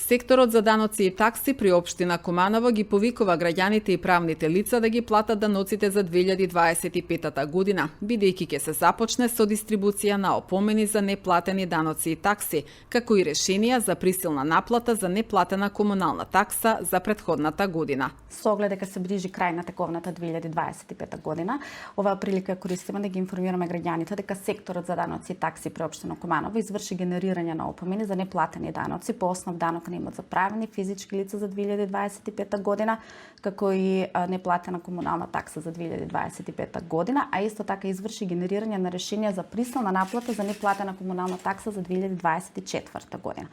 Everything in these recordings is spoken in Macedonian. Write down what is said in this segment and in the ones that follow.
Секторот за даноци и такси при општина Куманово ги повикува граѓаните и правните лица да ги платат даноците за 2025 година, бидејќи ќе се започне со дистрибуција на опомени за неплатени даноци и такси, како и решенија за присилна наплата за неплатена комунална такса за претходната година. Со оглед дека се ближи крај на тековната 2025 година, оваа прилика користиме да ги информираме граѓаните дека секторот за даноци и такси при општина Куманово изврши генерирање на опомени за неплатени даноци по основ данок на имот за правни физички лица за 2025 година, како и неплатена комунална такса за 2025 година, а исто така изврши генерирање на решенија за присилна наплата за неплатена комунална такса за 2024 година.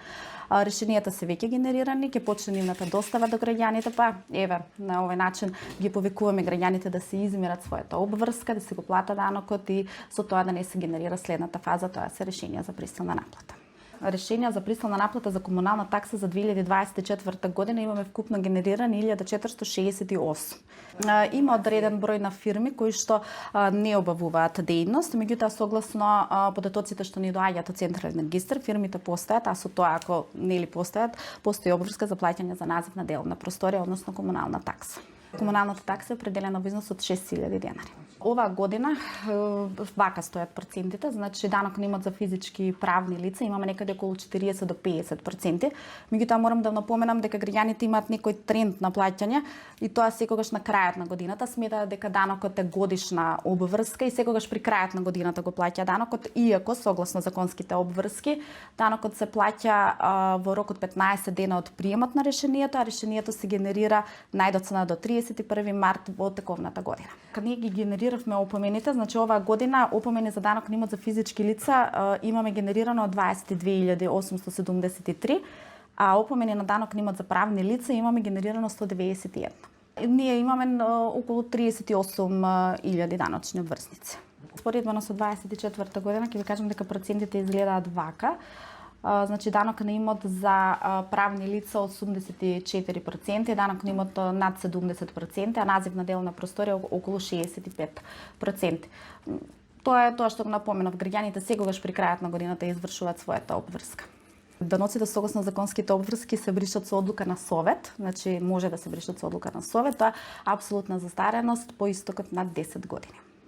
Решенијата се веќе генерирани, ќе почне нивната достава до граѓаните, па еве на овој начин ги повикуваме граѓаните да се измират својата обврска, да се го платат данокот и со тоа да не се генерира следната фаза, тоа се решенија за присилна наплата. Решенија за присилна наплата за комунална такса за 2024 година имаме вкупно генерирани 1468. Има одреден број на фирми кои што не обавуваат дејност, меѓутоа согласно податоците што ни доаѓаат од Централен регистар, фирмите постојат, а со тоа ако нели постојат, постои обврска за плаќање за назив на делна просторија, односно комунална такса. Комуналната такса е определена во износ од 6000 денари. Оваа година вака стојат процентите, значи данок на имот за физички и правни лица имаме некаде околу 40 до 50%. Меѓутоа морам да напоменам дека граѓаните имаат некој тренд на плаќање и тоа секогаш на крајот на годината сметаат дека данокот е годишна обврска и секогаш при крајот на годината го плаќа данокот, иако согласно законските обврски данокот се плаќа во рок од 15 дена од приемот на решението, а решението се генерира најдоцна до 31 март во тековната година. Кога ние ги генериравме опомените, значи оваа година опомени за данок на имот за физички лица имаме генерирано 22.873, а опомени на данок на имот за правни лица имаме генерирано 191. Ние имаме околу 38.000 даночни обврсници. Споредбено со 24 година ќе ви кажам дека процентите изгледаат вака. Значи данок на имот за правни лица 84%, данок на имот над 70%, а назив на делна просторија околу 65%. Тоа е тоа што го напоменав, граѓаните секогаш при крајот на годината извршуваат својата обврска. Даноците согласно законските обврски се бришат со одлука на совет, значи може да се бришат со одлука на совет, тоа е апсолутна застареност по истокот над 10 години.